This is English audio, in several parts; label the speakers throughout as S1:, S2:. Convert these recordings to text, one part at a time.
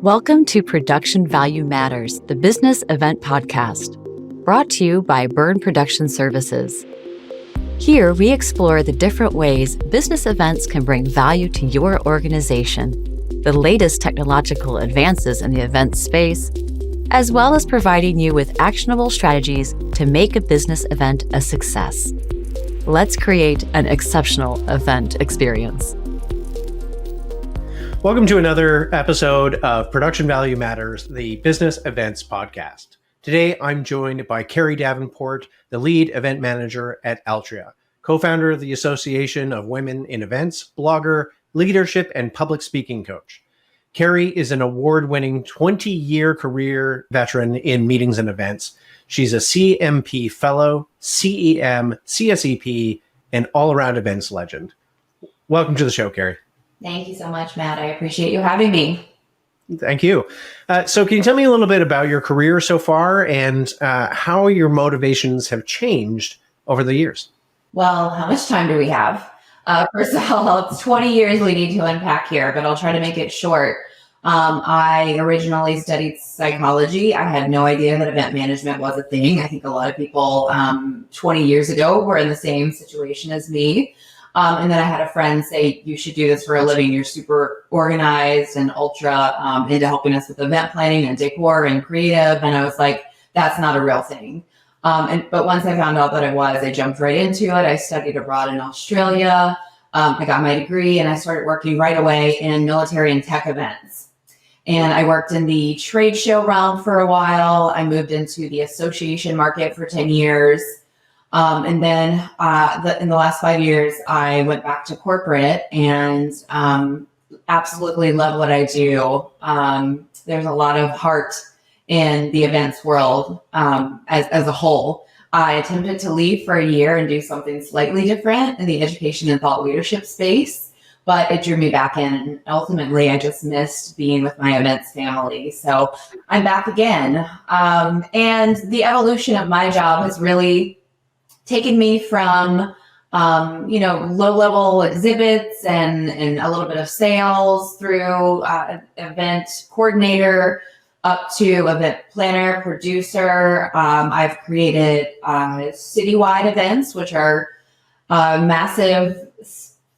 S1: Welcome to Production Value Matters, the business event podcast, brought to you by Byrne Production Services. Here, we explore the different ways business events can bring value to your organization, the latest technological advances in the event space, as well as providing you with actionable strategies to make a business event a success. Let's create an exceptional event experience.
S2: Welcome to another episode of Production Value Matters, the business events podcast. Today, I'm joined by Carrie Davenport, the lead event manager at Altria, co-founder of the Association of Women in Events, blogger, leadership, and public speaking coach. Carrie is an award-winning 20-year career veteran in meetings and events. She's a CMP fellow, CEM, CSEP, and all-around events legend. Welcome to the show, Carrie.
S3: Thank you so much, Matt. I appreciate you having me.
S2: Thank you. So can you tell me a little bit about your career so far and how your motivations have changed over the years?
S3: Well, how much time do we have? First of all, it's 20 years we need to unpack here, but I'll try to make it short. I originally studied psychology. I had no idea that event management was a thing. I think a lot of people 20 years ago were in the same situation as me. And then I had a friend say, you should do this for a living. You're super organized and ultra into helping us with event planning and decor and creative. And I was like, that's not a real thing. But once I found out that it was, I jumped right into it. I studied abroad in Australia. I got my degree and I started working right away in military and tech events. And I worked in the trade show realm for a while. I moved into the association market for 10 years. And then in the last 5 years, I went back to corporate and absolutely love what I do. There's a lot of heart in the events world as a whole. I attempted to leave for a year and do something slightly different in the education and thought leadership space, but it drew me back in. And ultimately, I just missed being with my events family. So I'm back again. And the evolution of my job has really taken me from, low-level exhibits and a little bit of sales through event coordinator up to event planner, producer. I've created citywide events, which are massive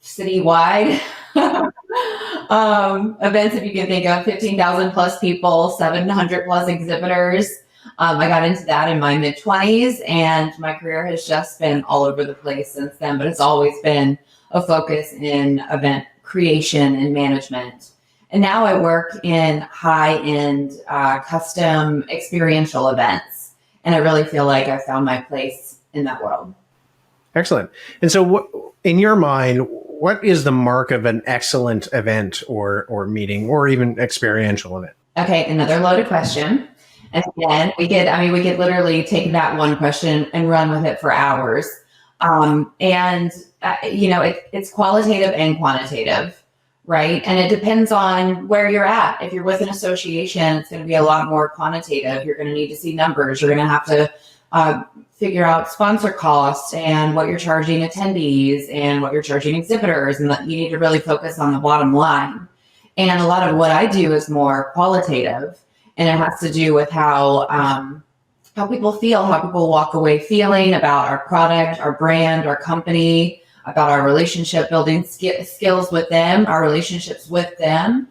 S3: citywide events, if you can think of 15,000 plus people, 700 plus exhibitors. I got into that in my mid-20s, and my career has just been all over the place since then, but it's always been a focus in event creation and management. And now I work in high-end custom experiential events, and I really feel like I found my place in that world.
S2: Excellent. And so in your mind, what is the mark of an excellent event or meeting or even experiential event? Okay,
S3: another loaded question. And again, we could literally take that one question and run with it for hours. It's qualitative and quantitative, right? And it depends on where you're at. If you're with an association, it's going to be a lot more quantitative. You're going to need to see numbers. You're going to have to figure out sponsor costs and what you're charging attendees and what you're charging exhibitors. And that you need to really focus on the bottom line. And a lot of what I do is more qualitative. And it has to do with how people feel, how people walk away feeling about our product, our brand, our company, about our relationship building skills with them, our relationships with them.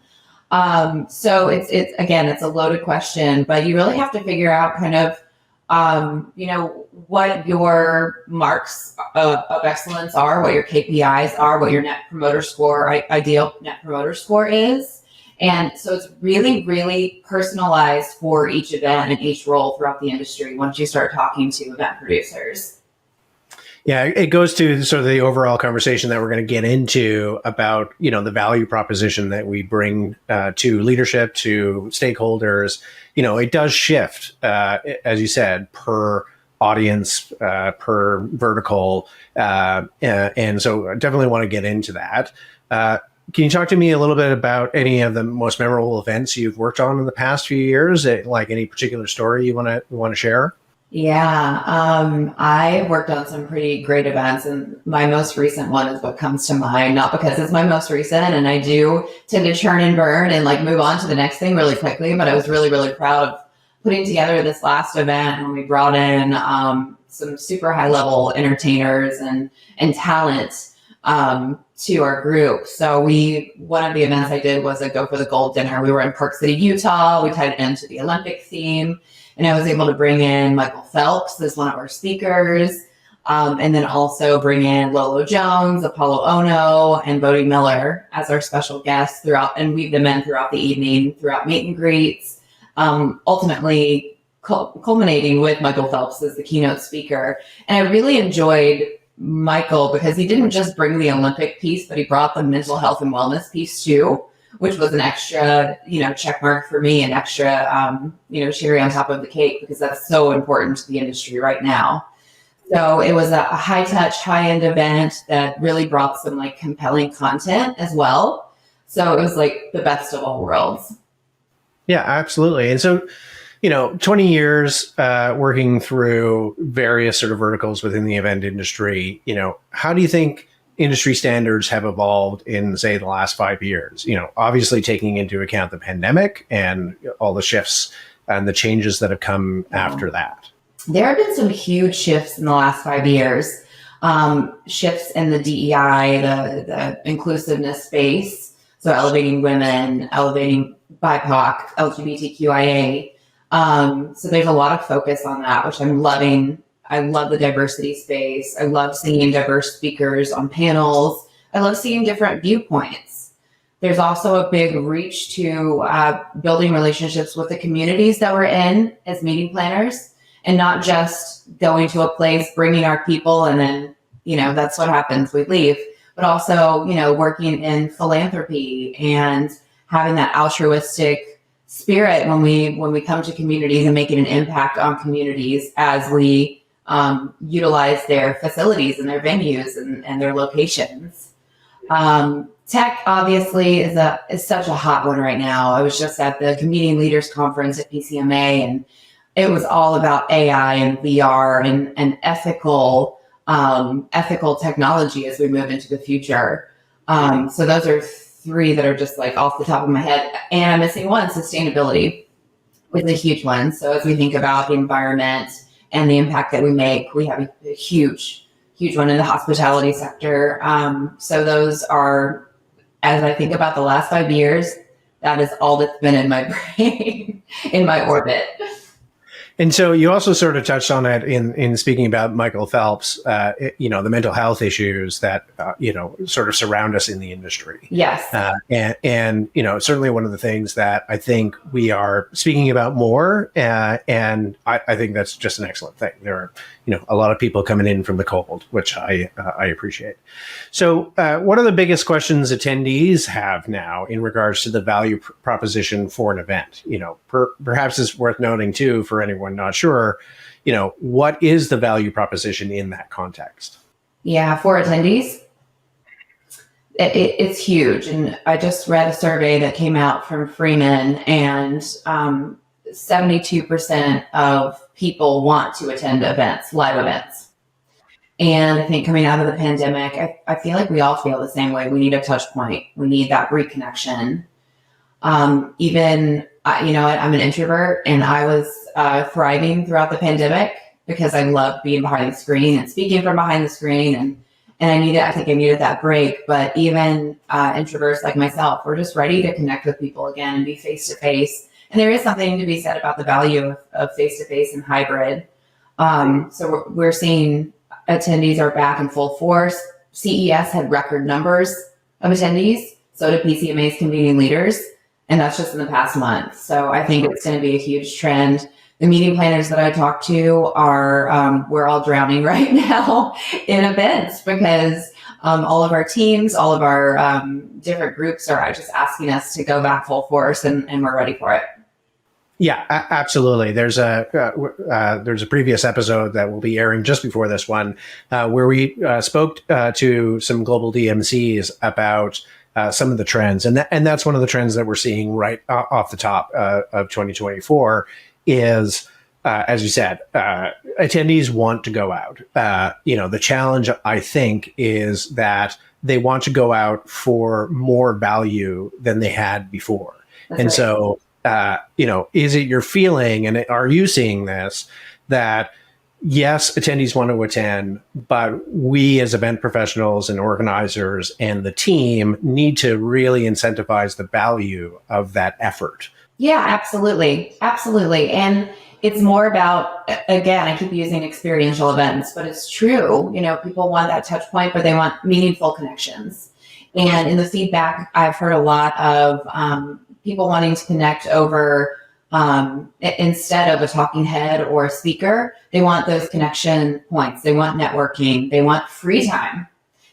S3: So it's a loaded question, but you really have to figure out kind of, what your marks of excellence are, what your KPIs are, what your net promoter score, ideal net promoter score is. And so it's really, really personalized for each event and each role throughout the industry once you start talking to event producers.
S2: Yeah, it goes to sort of the overall conversation that we're going to get into about, the value proposition that we bring to leadership, to stakeholders. It does shift, as you said, per audience, per vertical. And so I definitely want to get into that. Can you talk to me a little bit about any of the most memorable events you've worked on in the past few years? Like any particular story you want to share?
S3: Yeah, I worked on some pretty great events, and my most recent one is what comes to mind, not because it's my most recent, and I do tend to churn and burn and like move on to the next thing really quickly, but I was really, really proud of putting together this last event when we brought in some super high level entertainers and talent to our group. So one of the events I did was a Go for the Gold dinner. We were in Park City, Utah. We tied it into the Olympic theme. And I was able to bring in Michael Phelps as one of our speakers, and then also bring in Lolo Jones, Apollo Ono, and Bodie Miller as our special guests throughout, and weave them in throughout the evening, throughout meet and greets, ultimately culminating with Michael Phelps as the keynote speaker. And I really enjoyed Michael because he didn't just bring the Olympic piece, but he brought the mental health and wellness piece too, which was an extra, check mark for me, an extra, cherry on top of the cake, because that's so important to the industry right now. So it was a high touch, high end event that really brought some like compelling content as well. So it was like the best of all worlds.
S2: Yeah, absolutely. And so, 20 years working through various sort of verticals within the event industry, how do you think industry standards have evolved in, say, the last 5 years? Obviously taking into account the pandemic and all the shifts and the changes that have come after that.
S3: There have been some huge shifts in the last 5 years. Shifts in the DEI, the inclusiveness space. So elevating women, elevating BIPOC, LGBTQIA. So there's a lot of focus on that, which I'm loving. I love the diversity space. I love seeing diverse speakers on panels. I love seeing different viewpoints. There's also a big reach to building relationships with the communities that we're in as meeting planners, and not just going to a place, bringing our people, and then, that's what happens, we leave. But also, working in philanthropy and having that altruistic spirit when we come to communities and making an impact on communities as we utilize their facilities and their venues and their locations. Tech obviously is such a hot one right now. I was just at the Community Leaders Conference at PCMA, and it was all about AI and VR and ethical technology as we move into the future. So those are three that are just like off the top of my head. And I'm missing one: sustainability was a huge one. So as we think about the environment and the impact that we make, we have a huge one in the hospitality sector. So those are, as I think about the last 5 years, that is all that's been in my brain, in my orbit.
S2: And so you also sort of touched on it in speaking about Michael Phelps, the mental health issues that, sort of surround us in the industry.
S3: Yes.
S2: And certainly one of the things that I think we are speaking about more. And I think that's just an excellent thing. There are, a lot of people coming in from the cold, which I appreciate. So what are the biggest questions attendees have now in regards to the value proposition for an event? Perhaps it's worth noting too, for anyone not sure, what is the value proposition in that context? Yeah,
S3: for attendees, it's huge. And I just read a survey that came out from Freeman, and 72% of people want to attend events, live events. And I think coming out of the pandemic, I feel like we all feel the same way. We need a touch point. We need that reconnection. I'm an introvert, and I was thriving throughout the pandemic because I loved being behind the screen and speaking from behind the screen. And I think I needed that break. But even introverts like myself, we're just ready to connect with people again and be face to face. And there is something to be said about the value of face to face and hybrid. So we're seeing attendees are back in full force. CES had record numbers of attendees. So did PCMA's convening leaders. And that's just in the past month. So I think it's going to be a huge trend. The meeting planners that I talk to are, we're all drowning right now in events because all of our teams, all of our different groups are just asking us to go back full force, and we're ready for it.
S2: Yeah, absolutely. There's a previous episode that will be airing just before this one, where we spoke to some global DMCs about some of the trends, and that's one of the trends that we're seeing right off the top of 2024 is as you said, attendees want to go out. The challenge, I think, is that they want to go out for more value than they had before.
S3: That's
S2: and
S3: right.
S2: so, is it your feeling, and are you seeing this, that yes, attendees want to attend, but we as event professionals and organizers and the team need to really incentivize the value of that effort?
S3: Yeah, absolutely. Absolutely. And it's more about, again, I keep using experiential events, but it's true. People want that touch point, but they want meaningful connections. And in the feedback, I've heard a lot of people wanting to connect over instead of a talking head or a speaker. They want those connection points. They want networking. They want free time.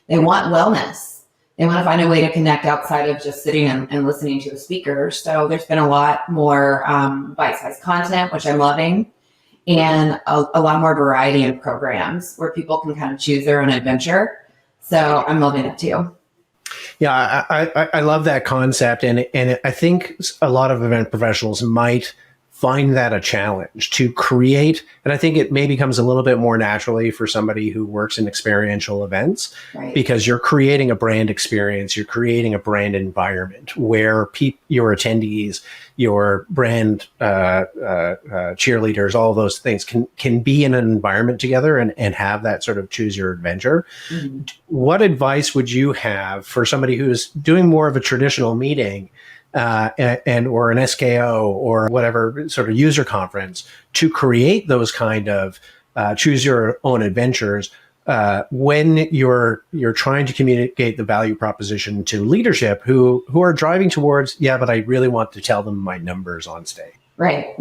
S3: They want wellness. They want to find a way to connect outside of just sitting and listening to a speaker. So there's been a lot more bite-sized content, which I'm loving, and a lot more variety of programs where people can kind of choose their own adventure. So I'm loving it too.
S2: Yeah, I love that concept. And I think a lot of event professionals might find that a challenge to create. And I think it maybe comes a little bit more naturally for somebody who works in experiential events,
S3: Right.
S2: because you're creating a brand experience, you're creating a brand environment where your attendees, your brand cheerleaders, all those things can be in an environment together and have that sort of choose your adventure. Mm-hmm. What advice would you have for somebody who's doing more of a traditional meeting or an SKO or whatever sort of user conference to create those kind of choose your own adventures when you're trying to communicate the value proposition to leadership who are driving towards, but I really want to tell them my numbers on stage?
S3: Right.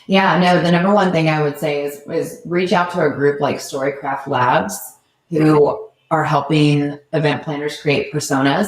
S3: Yeah, no, the number one thing I would say is reach out to a group like Storycraft Labs, who are helping event planners create personas.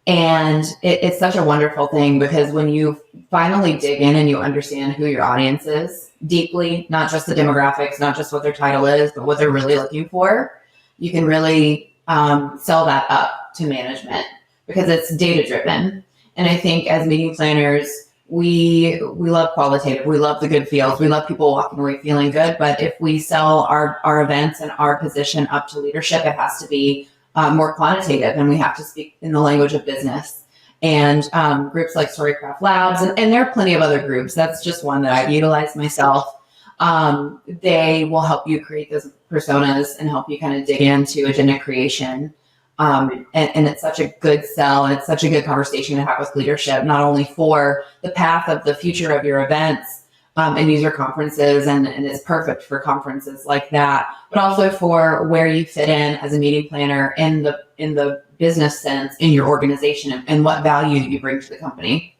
S3: And it's such a wonderful thing, because when you finally dig in and you understand who your audience is deeply, not just the demographics, not just what their title is, but what they're really looking for, you can really sell that up to management, because it's data driven. And I think as meeting planners, we love qualitative. We love the good feels. We love people walking away feeling good. But if we sell our events and our position up to leadership, it has to be more quantitative, and we have to speak in the language of business. And groups like Storycraft Labs, and there are plenty of other groups. That's just one that I've utilized myself. They will help you create those personas and help you kind of dig into agenda creation. And it's such a good sell, and it's such a good conversation to have with leadership, not only for the path of the future of your events and user conferences, and it's perfect for conferences like that, but also for where you fit in as a meeting planner in the business sense in your organization, and what value you bring to the company.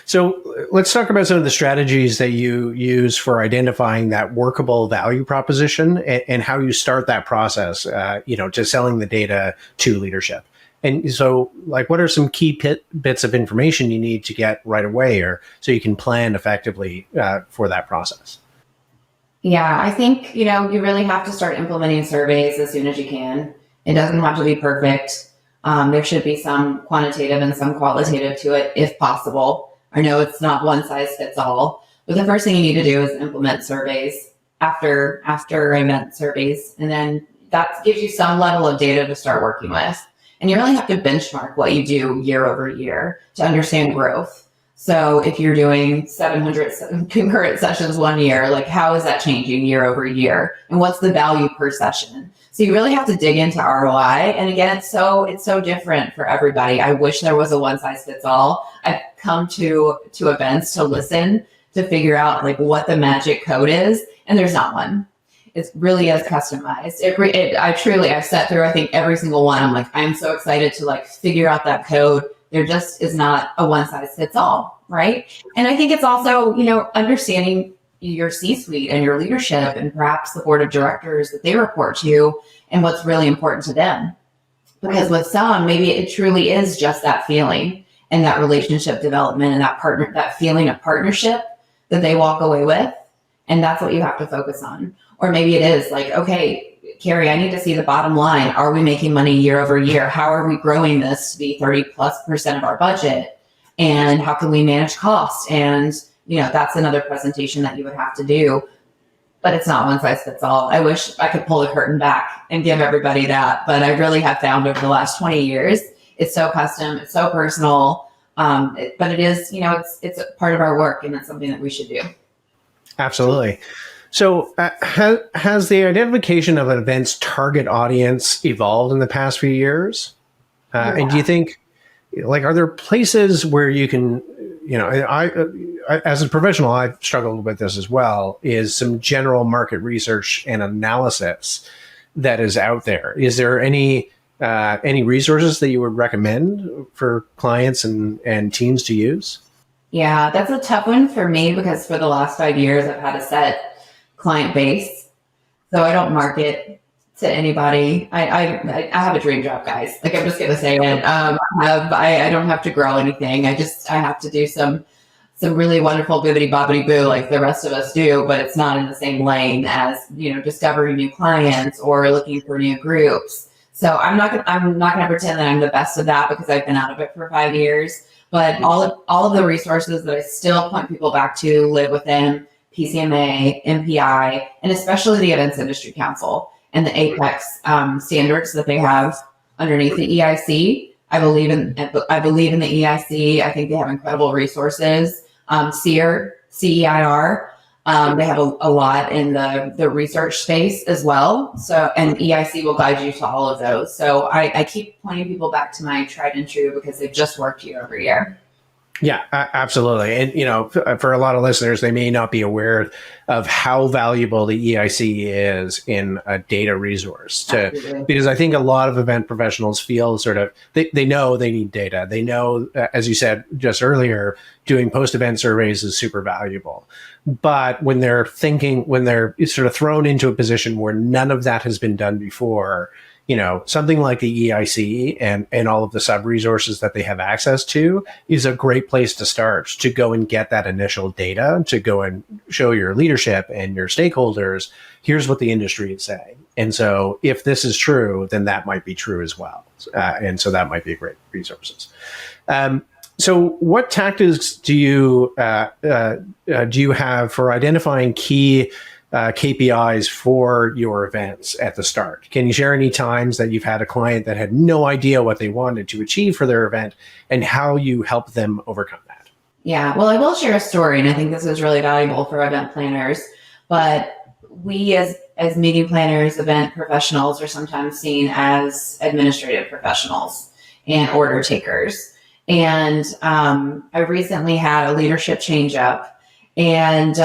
S2: So let's talk about some of the strategies that you use for identifying that workable value proposition and how you start that process, to selling the data to leadership. And so, what are some key bits of information you need to get right away, or so you can plan effectively for that process?
S3: Yeah, I think, you really have to start implementing surveys as soon as you can. It doesn't have to be perfect. There should be some quantitative and some qualitative to it, if possible. I know it's not one size fits all, but the first thing you need to do is implement surveys after event surveys. And then that gives you some level of data to start working with. And you really have to benchmark what you do year over year to understand growth. So if you're doing 700 concurrent sessions one year, how is that changing year over year? And what's the value per session? So you really have to dig into ROI. And again, it's so different for everybody. I wish there was a one size fits all. I've come to events to listen, to figure out what the magic code is. And there's not one. It really is customized. I've set through, I think, every single one. I'm so excited to figure out that code. There just is not a one size fits all, right? And I think it's also, understanding your C-suite and your leadership, and perhaps the board of directors that they report to, and what's really important to them. Because with some, maybe it truly is just that feeling and that relationship development and that feeling of partnership that they walk away with. And that's what you have to focus on. Or maybe it is okay, Carrie, I need to see the bottom line. Are we making money year over year? How are we growing this to be 30+% of our budget? And how can we manage costs and that's another presentation that you would have to do. But it's not one size fits all. I wish I could pull the curtain back and give everybody that. But I really have found over the last 20 years, it's so custom, it's so personal. But it is, it's a part of our work, and it's something that we should do.
S2: Absolutely. So has the identification of an event's target audience evolved in the past few years? And do you think, are there places where you can, I as a professional, I've struggled with this as well, is some general market research and analysis that is out there. Is there any resources that you would recommend for clients and teams to use?
S3: Yeah, that's a tough one for me, because for the last 5 years, I've had a set client base. So I don't market to anybody. I have a dream job, guys. I'm just going to say it. I don't have to grow anything. I have to do some really wonderful bibbity bobbity boo like the rest of us do, but it's not in the same lane as, discovering new clients or looking for new groups. So I'm not gonna pretend that I'm the best of that, because I've been out of it for 5 years. But all of the resources that I still point people back to live within PCMA, MPI, and especially the Events Industry Council and the APEX standards that they have underneath the EIC. I believe in the EIC. I think they have incredible resources. CEIR, CEIR. They have a lot in the research space as well. So, and EIC will guide you to all of those. So I keep pointing people back to my tried and true, because they've just worked year over year.
S2: Yeah, absolutely. And, for a lot of listeners, they may not be aware of how valuable the EIC is in a data resource because I think a lot of event professionals feel they know they need data. They know, as you said just earlier, doing post-event surveys is super valuable. But when they're sort of thrown into a position where none of that has been done before, something like the EIC and all of the sub-resources that they have access to is a great place to start, to go and get that initial data, to go and show your leadership and your stakeholders, here's what the industry is saying. And so if this is true, then that might be true as well. And so that might be a great resources. So what tactics do you have for identifying key KPIs for your events at the start? Can you share any times that you've had a client that had no idea what they wanted to achieve for their event and how you help them overcome that?
S3: Yeah, well, I will share a story, and I think this is really valuable for event planners. But we as meeting planners, event professionals, are sometimes seen as administrative professionals and order takers. And I recently had a leadership change up. And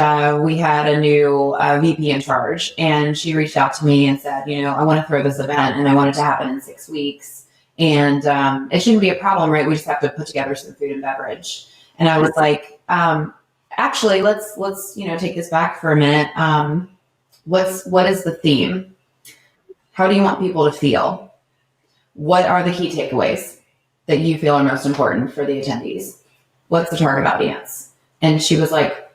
S3: we had a new VP in charge, and she reached out to me and said, I want to throw this event, and I want it to happen in 6 weeks. And it shouldn't be a problem, right? We just have to put together some food and beverage. And I was like, actually, let's take this back for a minute. What is the theme? How do you want people to feel? What are the key takeaways that you feel are most important for the attendees? What's the target audience? And she was like,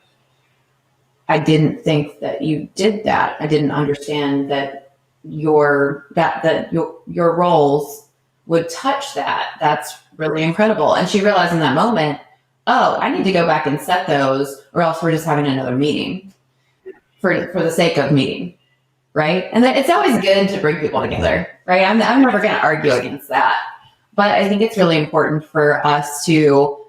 S3: I didn't think that you did that. I didn't understand that your roles would touch that. That's really incredible. And she realized in that moment, oh, I need to go back and set those, or else we're just having another meeting for the sake of meeting, right? And it's always good to bring people together, right? I'm never going to argue against that. But I think it's really important for us to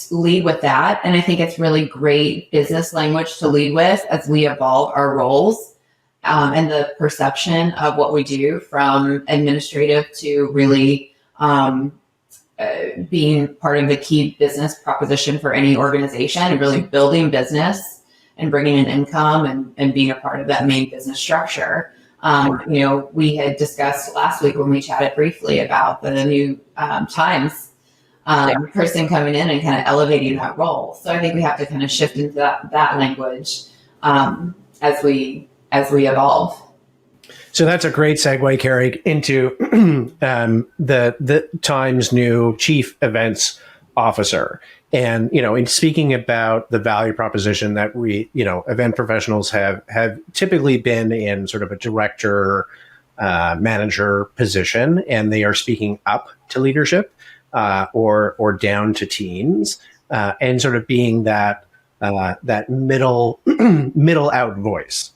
S3: lead with that. And I think it's really great business language to lead with as we evolve our roles and the perception of what we do, from administrative to really being part of the key business proposition for any organization, and really building business and bringing in income and being a part of that main business structure. We had discussed last week when we chatted briefly about the new Times person coming in and kind of elevating that role. So I think we have to kind of shift into that language as we evolve.
S2: So that's a great segue, Carrie, into the Times new chief events officer. And, in speaking about the value proposition that we, event professionals have typically been in sort of a director, manager position, and they are speaking up to leadership or down to teams, and sort of being that that middle middle out voice.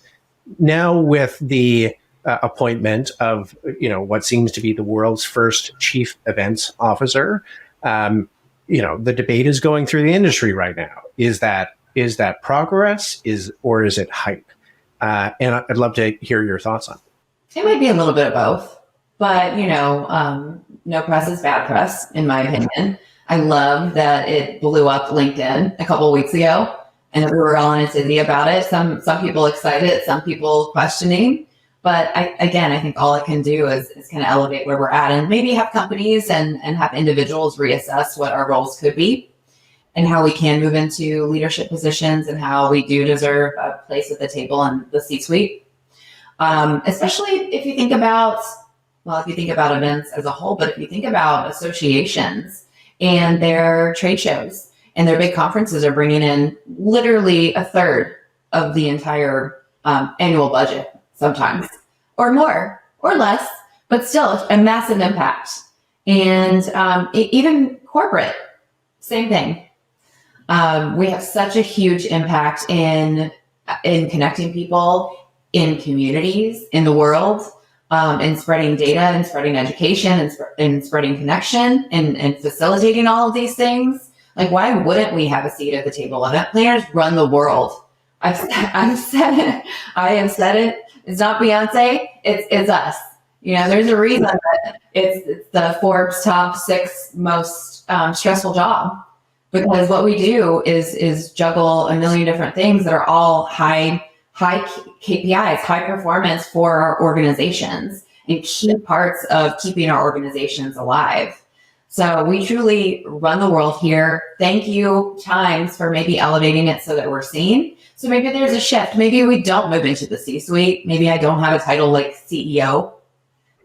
S2: Now with the appointment of what seems to be the world's first chief events officer, the debate is going through the industry right now. Is that progress? Or is it hype? And I'd love to hear your thoughts on it.
S3: It might be a little bit of both, but no press is bad press, in my opinion. I love that it blew up LinkedIn a couple of weeks ago, and we were all in a tizzy about it. Some people excited, some people questioning. But I think all it can do is kind of elevate where we're at, and maybe have companies and have individuals reassess what our roles could be and how we can move into leadership positions and how we do deserve a place at the table in the C-suite. Especially if you think about events as a whole, but if you think about associations and their trade shows and their big conferences are bringing in literally a third of the entire annual budget sometimes, or more or less, but still a massive impact. And even corporate, same thing. We have such a huge impact in connecting people in communities, in the world, and spreading data and spreading education and spreading connection and facilitating all of these things. Like, why wouldn't we have a seat at the table? Event planners run the world. I've said it. I have said it. It's not Beyonce. It's us. There's a reason that it's the Forbes top 6 most stressful job, because what we do is juggle a million different things that are all high KPIs, high performance for our organizations, and key parts of keeping our organizations alive. So we truly run the world here. Thank you, Times, for maybe elevating it so that we're seen. So maybe there's a shift. Maybe we don't move into the C-suite. Maybe I don't have a title like CEO.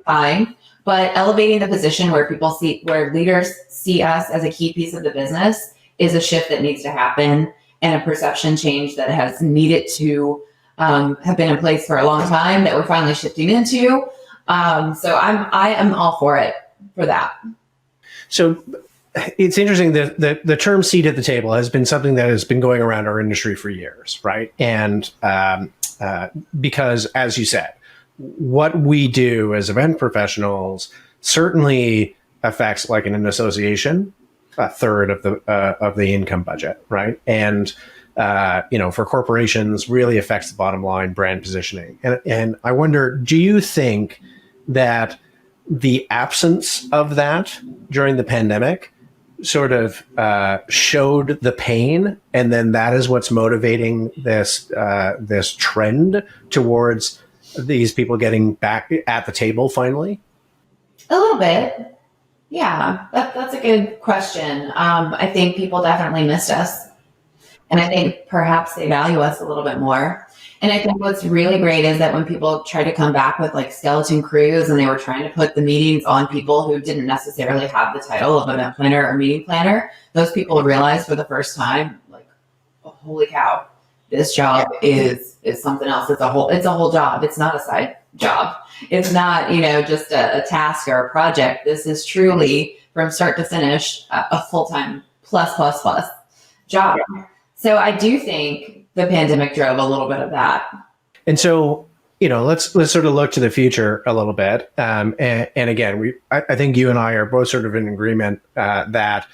S3: Fine. But elevating the position where leaders see us as a key piece of the business is a shift that needs to happen, and a perception change that has needed to have been in place for a long time that we're finally shifting into. So I am all for that. So
S2: it's interesting that the term seat at the table has been something that has been going around our industry for years, right? And because, as you said, what we do as event professionals certainly affects, like in an association, a third of the income budget, right? And for corporations, really affects the bottom line, brand positioning. And I wonder, do you think that the absence of that during the pandemic sort of showed the pain, and then that is what's motivating this trend towards these people getting back at the table finally?
S3: A little bit. Yeah, that's a good question. I think people definitely missed us. And I think perhaps they value us a little bit more. And I think what's really great is that when people try to come back with like skeleton crews and they were trying to put the meetings on people who didn't necessarily have the title of event planner or meeting planner, those people realized for the first time, like, oh, holy cow, this job is something else. It's a whole job. It's not a side job. It's not, just a task or a project. This is truly from start to finish a full-time plus job. So I do think the pandemic drove a little bit of that. And so,
S2: let's sort of look to the future a little bit. And again, I think you and I are both sort of in agreement that,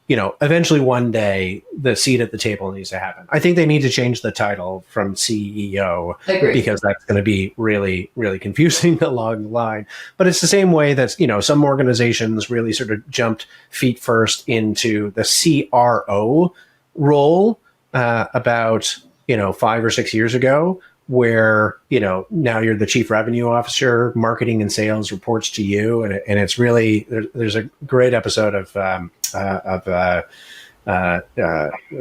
S2: eventually one day the seat at the table needs to happen. I think they need to change the title from CEO because that's going to be really, really confusing along the line. But it's the same way that, some organizations really sort of jumped feet first into the CRO role about 5 or 6 years ago, where now you're the chief revenue officer, marketing and sales reports to you, and it's really there's a great episode of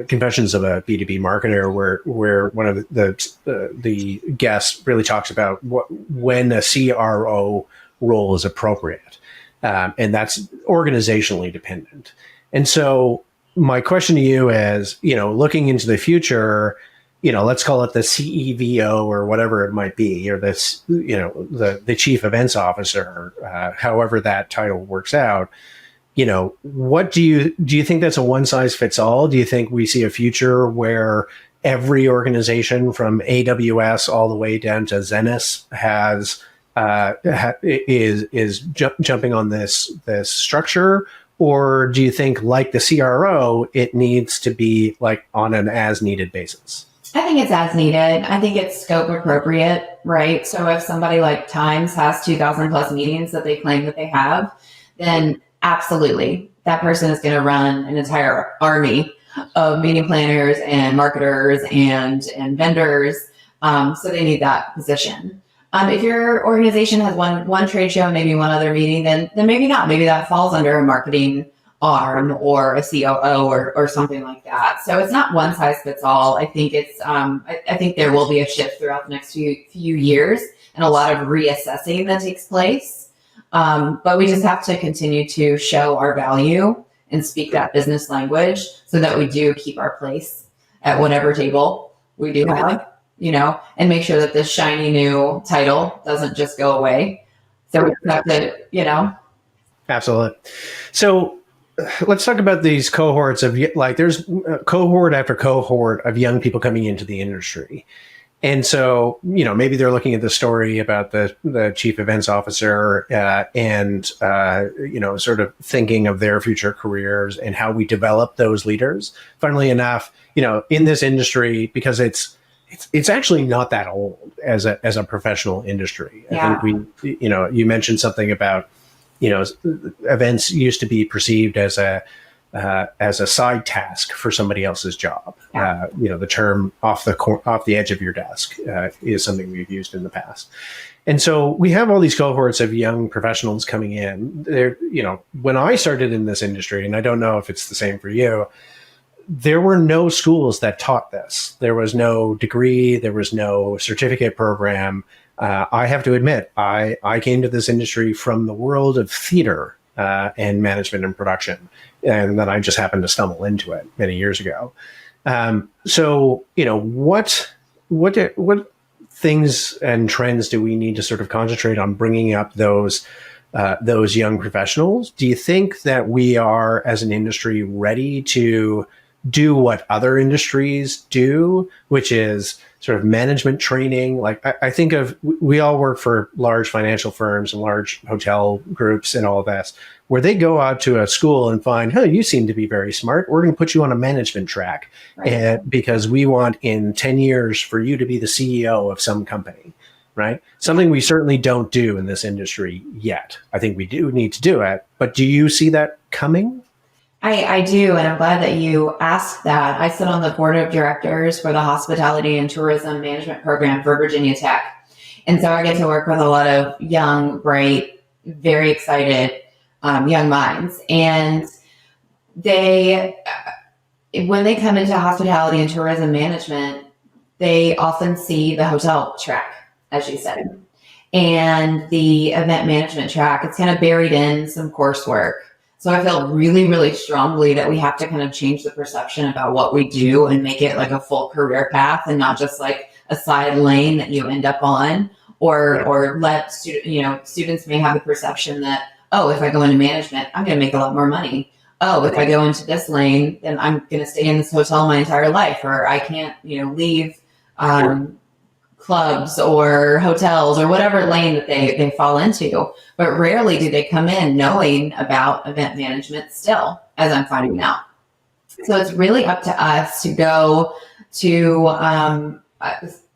S2: Confessions of a B2B Marketer where one of the guests really talks about when a CRO role is appropriate, and that's organizationally dependent. And so my question to you is, looking into the future, let's call it the CEVO or whatever it might be, or this, the chief events officer, however that title works out. what do you think that's a one size fits all? Do you think we see a future where every organization from AWS all the way down to Zenith is jumping on this structure? Or do you think, like the CRO, it needs to be like on an as needed basis?
S3: I think it's as needed. I think it's scope appropriate, right? So if somebody like Times has 2,000 plus meetings that they claim that they have, then absolutely, that person is going to run an entire army of meeting planners and marketers and vendors. So they need that position. If your organization has one trade show, maybe one other meeting, then maybe not. Maybe that falls under a marketing arm or a COO or something like that. So it's not one size fits all. I think it's I think there will be a shift throughout the next few years and a lot of reassessing that takes place. But we just have to continue to show our value and speak that business language so that we do keep our place at whatever table we do have, and make sure that this shiny new title doesn't just go away. So we have to,
S2: Absolutely. So let's talk about these cohorts of there's cohort after cohort of young people coming into the industry. And so, maybe they're looking at the story about the chief events officer and sort of thinking of their future careers and how we develop those leaders. Funnily enough, in this industry, because it's actually not that old as a professional industry.
S3: Yeah.
S2: I think you mentioned something about, events used to be perceived as a side task for somebody else's job.
S3: Yeah.
S2: The term off the edge of your desk is something we've used in the past. And so we have all these cohorts of young professionals coming in. They're, when I started in this industry, and I don't know if it's the same for you, there were no schools that taught this. There was no degree. There was no certificate program. I have to admit, I came to this industry from the world of theater and management and production. And then I just happened to stumble into it many years ago. So, what things and trends do we need to sort of concentrate on bringing up those young professionals? Do you think that we are, as an industry, ready to do what other industries do, which is sort of management training? Like I think of, we all work for large financial firms and large hotel groups and all of this, where they go out to a school and find, you seem to be very smart. We're going to put you on a management track, right? And because we want in 10 years for you to be the CEO of some company, right? Something we certainly don't do in this industry yet. I think we do need to do it, but do you see that coming?
S3: I do, and I'm glad that you asked that. I sit on the board of directors for the Hospitality and Tourism Management Program for Virginia Tech. And so I get to work with a lot of young, bright, very excited young minds. And when they come into hospitality and tourism management, they often see the hotel track, as you said, and the event management track. It's kind of buried in some coursework. So I feel really, really strongly that we have to kind of change the perception about what we do and make it like a full career path and not just like a side lane that you end up on, or let students may have the perception that, if I go into management, I'm going to make a lot more money. If I go into this lane, then I'm going to stay in this hotel my entire life, or I can't, leave clubs or hotels or whatever lane that they fall into. But rarely do they come in knowing about event management still, as I'm finding out. So it's really up to us to go to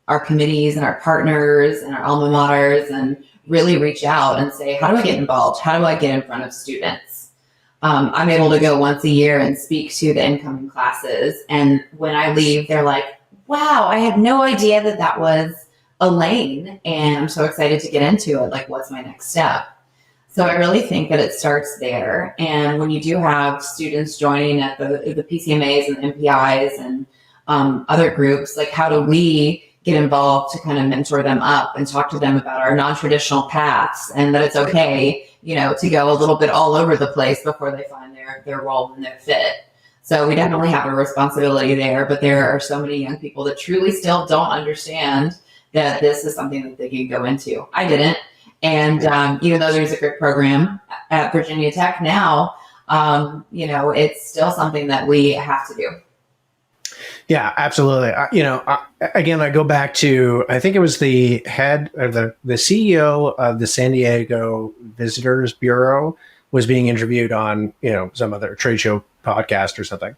S3: our committees and our partners and our alma maters and really reach out and say, how do I get involved? How do I get in front of students? I'm able to go once a year and speak to the incoming classes. And when I leave, they're like, wow, I had no idea that was a lane, and I'm so excited to get into it. Like, what's my next step? So I really think that it starts there. And when you do have students joining at the PCMAs and MPIs and other groups, like, how do we get involved to kind of mentor them up and talk to them about our non-traditional paths, and that it's okay, to go a little bit all over the place before they find their role and their fit. So we definitely have a responsibility there, but there are so many young people that truly still don't understand that this is something that they can go into. I didn't. And even though there's a great program at Virginia Tech now, It's still something that we have to do.
S2: Yeah, absolutely. Again, I go back to, I think it was the head or the CEO of the San Diego Visitors Bureau was being interviewed on, some other trade show podcast or something.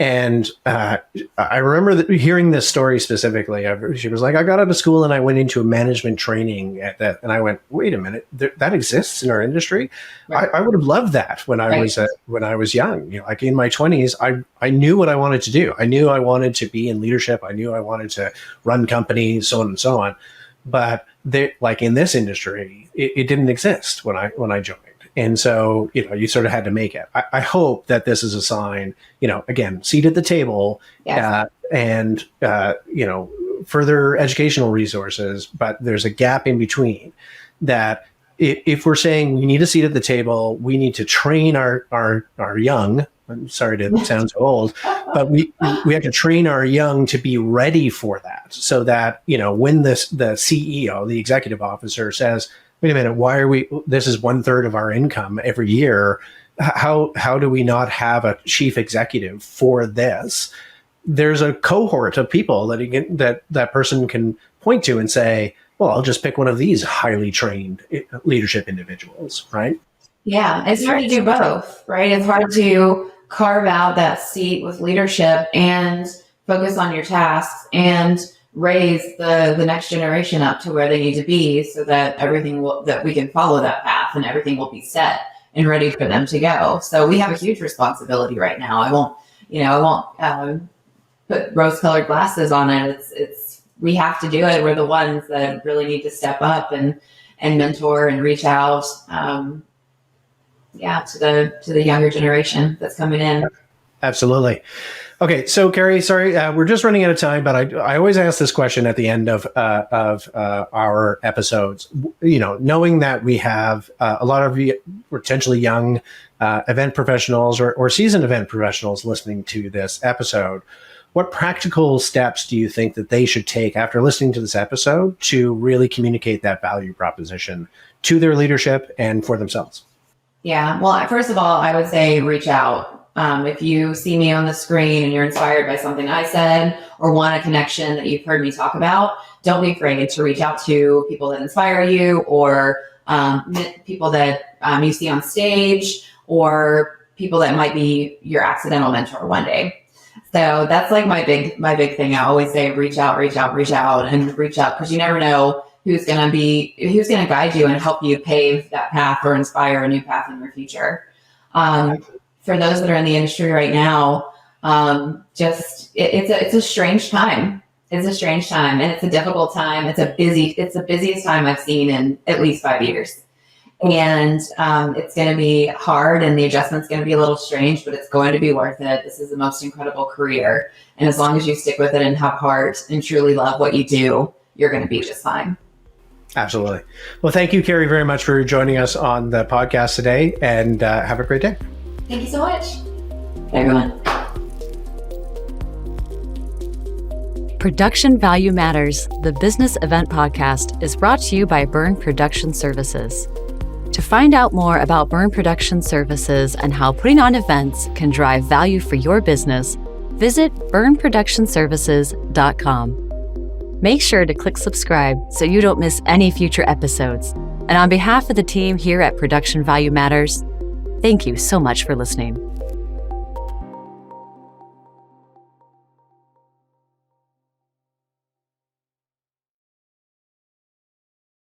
S2: And I remember hearing this story specifically. She was like, I got out of school and I went into a management training at that. And I went, wait a minute, that exists in our industry. Right. I would have loved that when I was young. Like in my 20s, I knew what I wanted to do. I knew I wanted to be in leadership. I knew I wanted to run companies, so on and so on. But like in this industry, it didn't exist when I joined. And so, you sort of had to make it. I hope that this is a sign, again, seat at the table, yes. And further educational resources, but there's a gap in between that if we're saying we need a seat at the table, we need to train our young, I'm sorry to sound so old, but we have to train our young to be ready for that so that, when the CEO, the executive officer says, wait a minute, this is 1/3 of our income every year. How do we not have a chief executive for this? There's a cohort of people that person can point to and say, well, I'll just pick one of these highly trained leadership individuals, right?
S3: Yeah, it's hard to do both, right? It's hard to carve out that seat with leadership and focus on your tasks and raise the next generation up to where they need to be so that that we can follow that path and everything will be set and ready for them to go. So we have a huge responsibility right now. I won't put rose-colored glasses on it. It's we have to do it. We're the ones that really need to step up and mentor and reach out to the younger generation that's coming in.
S2: Absolutely. Okay, so Carrie, sorry, we're just running out of time, but I always ask this question at the end of our episodes. Knowing that we have a lot of potentially young event professionals or seasoned event professionals listening to this episode, what practical steps do you think that they should take after listening to this episode to really communicate that value proposition to their leadership and for themselves?
S3: Yeah, well, first of all, I would say reach out. If you see me on the screen and you're inspired by something I said or want a connection that you've heard me talk about, don't be afraid to reach out to people that inspire you or people that you see on stage or people that might be your accidental mentor one day. So that's like my big thing. I always say reach out because you never know who's going to guide you and help you pave that path or inspire a new path in your future. For those that are in the industry right now, it's a strange time. It's a strange time and it's a difficult time. It's the busiest time I've seen in at least 5 years. And it's going to be hard and the adjustment's going to be a little strange, but it's going to be worth it. This is the most incredible career. And as long as you stick with it and have heart and truly love what you do, you're going to be just fine.
S2: Absolutely. Well, thank you, Carrie, very much for joining us on the podcast today and have a great day.
S3: Thank you so much. Bye, everyone.
S1: Production Value Matters, the business event podcast, is brought to you by Byrne Production Services. To find out more about Byrne Production Services and how putting on events can drive value for your business, visit byrneproductionservices.com. Make sure to click subscribe so you don't miss any future episodes. And on behalf of the team here at Production Value Matters, thank you so much for listening.